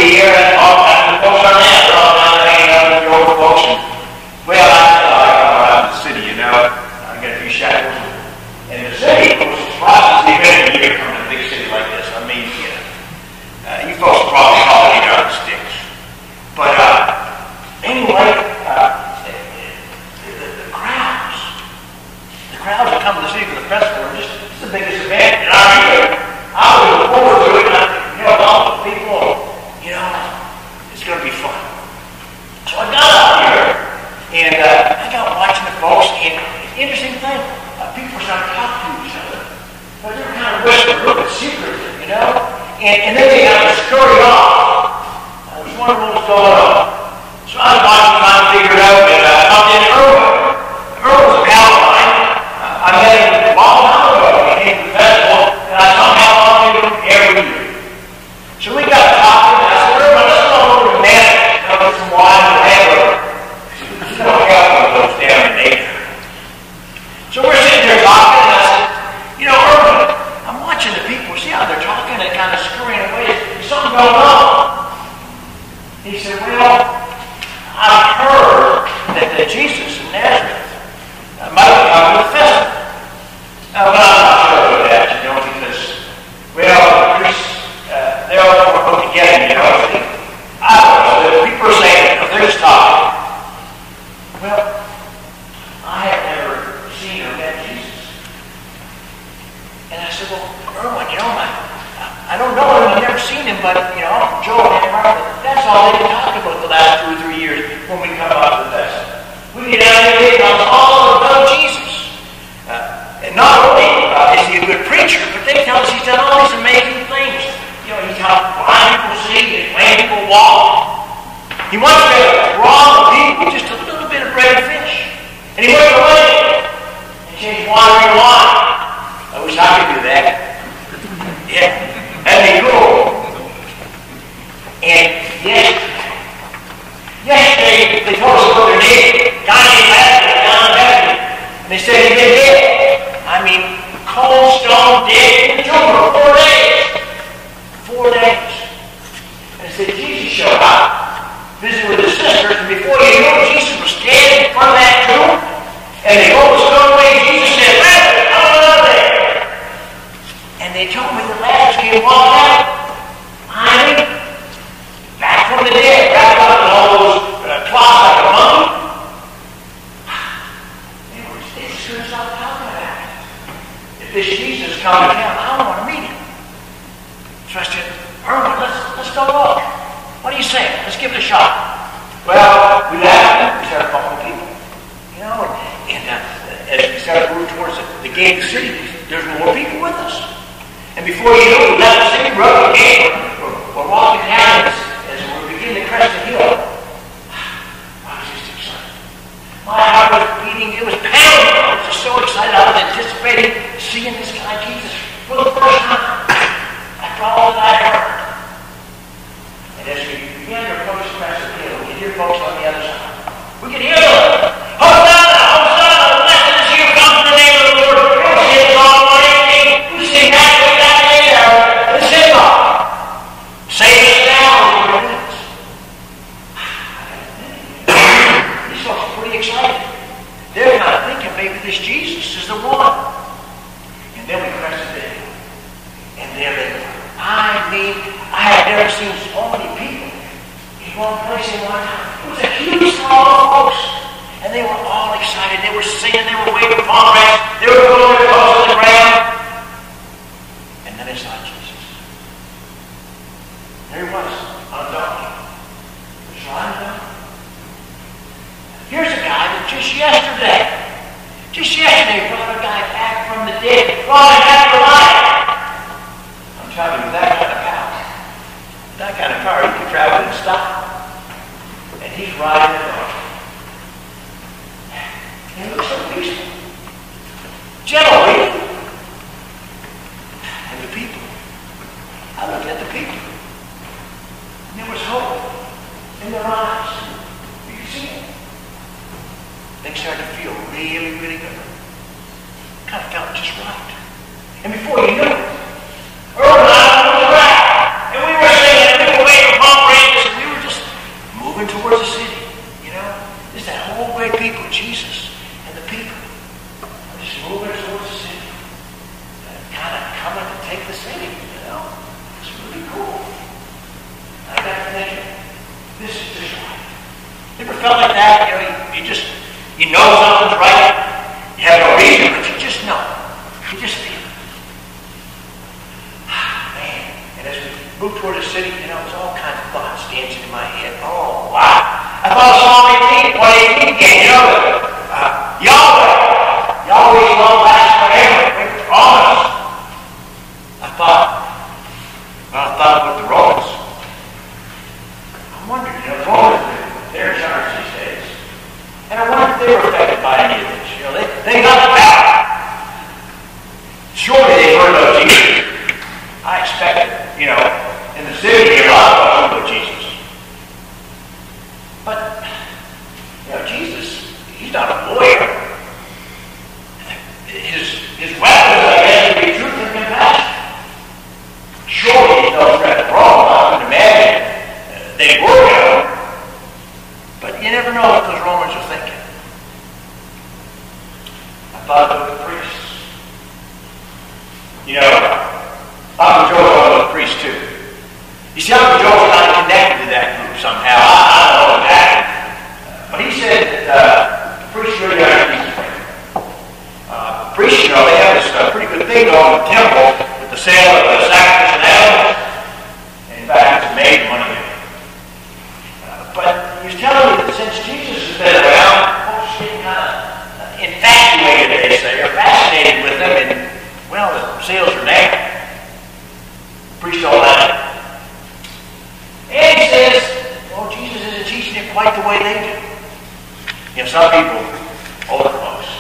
here, and the folks are now. They're all down there hanging out with the older folks. And, well, I out in the city, you know. I got a few shackles. And the city, of course, it's process the event of the year coming to a big city like this. I mean, you folks are probably hauling out the sticks. But anyway, the crowds that come to the city for the festival are just the biggest event. And I was looking forward to it. And I think, all the people, it's going to be fun. So I got out here, and I got watching the folks, and it's an interesting thing. People started talking to each other. But they were kind of whispering, a little bit secretive, and then they got to scurry off. I was wondering what was going on. So I was watching, trying to figure it out, and I bumped into Irwin. Irwin was a pal of mine. I met him a long time ago. He came to the festival, and I somehow bumped into him every year. So we got talking, and I said, Irwin, let's go over to Manhattan, get some wine and hamburger. You don't have one of those down in nature. So we're sitting there talking, and I said, Irwin, I'm watching the people. See how they're talking and kind of scurrying away. There's something going on. He said, well, I've heard that Jesus of Nazareth might be coming to the festival. But I'm not sure of that, because, well, the priests, they're all put together, I don't know. People are saying, they're just talking. Well, I have never seen or met Jesus. And I said, well, Irwin, I don't know him. I've never seen him, but, Joe and Martha, that's all they've been talking about the last 2 or 3 years when we come out to the festival. We get out here and it's all about Jesus. And not only is he a good preacher, but they tell us he's done all these amazing things. He's helped blind people see, he's made people walk. He once made a throng of people with just a little bit of bread and fish. And he went away and changed water into wine. I wish I could do that. Yeah, that'd be cool. And yesterday they told us about their name. John Baptist. And they said he'd been dead. I mean, cold stone dead in the tomb for 4 days. 4 days. And they said Jesus showed up, visited with his sisters, and before you know it, Jesus was standing in front of that tomb. And they rolled the stone away, and Jesus said, Lazarus, come on out of there. And they told me that Lazarus came walking out behind him, back from the dead, wrapped up in all those cloths like a mummy. They just couldn't stop talking about it. If this Jesus comes to town, I want to meet him. So I said, Irwin, let's go look. What do you say? Let's give it a shot. Well, we laughed. We started following people. And as we started moving towards the gate of the city, there's more people with us. And before you know it, we left the city road again. We're walking down as we're beginning to crest the hill. I was just excited. My heart was beating. It was pounding. I was just so excited. I was anticipating seeing this guy Jesus for the first time. After all that I heard. And as we began to approach the crest of the hill, we could hear folks on the other side. We could hear them. Hosanna! Hosanna! Blessed is you, come in the name of the Lord. We sing all the way. We sing that way, the synagogue. Save us now, Lord. These folks are pretty excited. They're kind of thinking maybe this Jesus is the one. And then we crested the hill. And there they were. I mean, I had never seen so many people in one place in one time. It was a huge crowd of folks. And they were all excited. They were singing. They were waving palm branches. They were throwing their clothes on the ground. And then they saw Jesus. There he was on a donkey. He was riding down. Here's a guy that just yesterday brought a guy back from the dead, brought him back to life. I'm telling you, that kind of power, that kind of power, he can travel and stop. And he's riding the donkey. He looks so peaceful. Gentle, really. And the people. I looked at the people. And there was hope in their eyes. You could see it. Things started to feel really, really good. Kind of felt just right. And before you knew it, Earl and I were on the track. And we were singing, and we were waiting for palm branches. felt like that? You know something's right. You have no reason, but you just know. You just feel it. Man, and as we moved toward the city, there's all kinds of thoughts dancing in my head. Oh, wow. I thought of Psalm 18, 118 again, Yahweh. Yahweh's love lasts forever. Great promise. I thought with the Romans. I wondered, the Romans, they're in charge these days. And I wonder if they were affected by any of this. They got the power. Surely they heard about Jesus. I expected, in the city, there are a lot of talking about Jesus. But, Jesus, he's not a lawyer. His weapons, I guess, would be truth and compassion. Surely he's no threat to Rome. I couldn't imagine they were, But you never know what those Romans are thinking. I thought about the priests. Uncle Joe's one of those priests too. You see, Uncle Joe's kind of connected to that group somehow. I don't know exactly. But he said that the priests really are Jesus. Priests, they have this pretty good thing going in the temple with the sale of the sacrifice and animals. In fact, it's made money. But he was telling me that since Jesus has been around, folks are getting kind of infatuated, they say, or fascinated with him, and, the sales are down. Priests don't like it. And he says, Jesus isn't teaching it quite the way they do. Some people, older folks,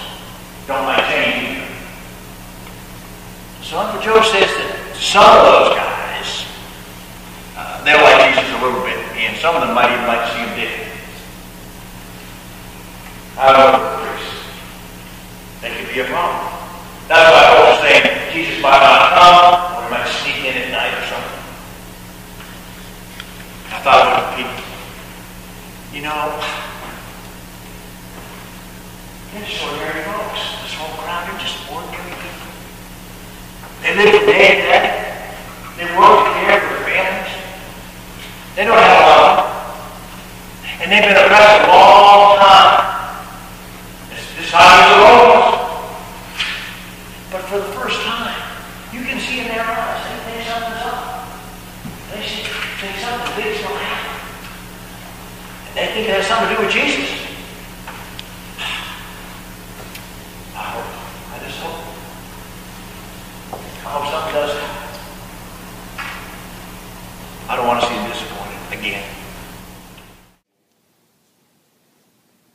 don't like change either. So Uncle Joe says that some of those guys, they'll like Jesus a little bit, and some of them might even like to see him dead. I don't know the priests. That could be a problem. That's why folks are saying Jesus might not come, or he might sneak in at night or something. I thought about the people. They're just ordinary folks. This whole crowd, they're just ordinary people. They live from day to day. They work to care for their families. They don't have a lot. And they've been oppressed a long time. This time is the Romans. But for the first time, you can see in their eyes, they think something's up. They think something big's going to happen. And they think it has something to do with Jesus. I just hope. I hope something does happen. I don't want to see him disappointed again.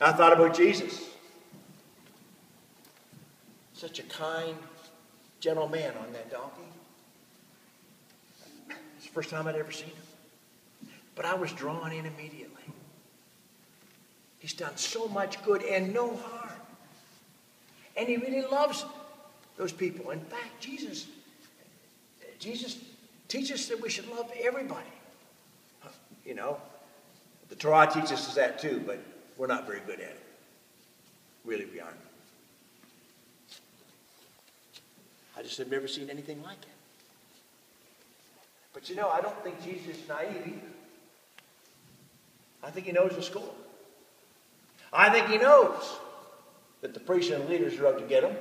I thought about Jesus. Such a kind, gentle man on that donkey. It's the first time I'd ever seen him. But I was drawn in immediately. He's done so much good and no harm. And he really loves those people. In fact, Jesus teaches that we should love everybody. The Torah teaches us that too, but we're not very good at it. Really, we aren't. I just have never seen anything like it. But I don't think Jesus is naive either. I think he knows the score. I think he knows that the priests and leaders are out to get him.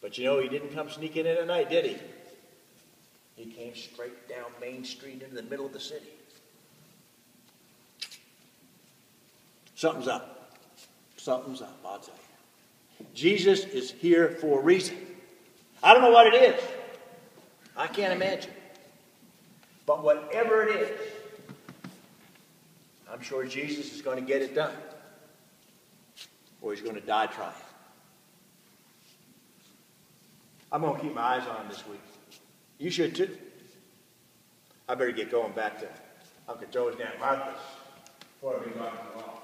But he didn't come sneaking in at night, did he? He came straight down Main Street into the middle of the city. Something's up. Something's up, I'll tell you. Jesus is here for a reason. I don't know what it is. I can't imagine. But whatever it is, I'm sure Jesus is going to get it done. Or he's going to die trying. I'm going to keep my eyes on him this week. You should too. I better get going back to Uncle Joe's and Aunt Martha's before we go out to the wall.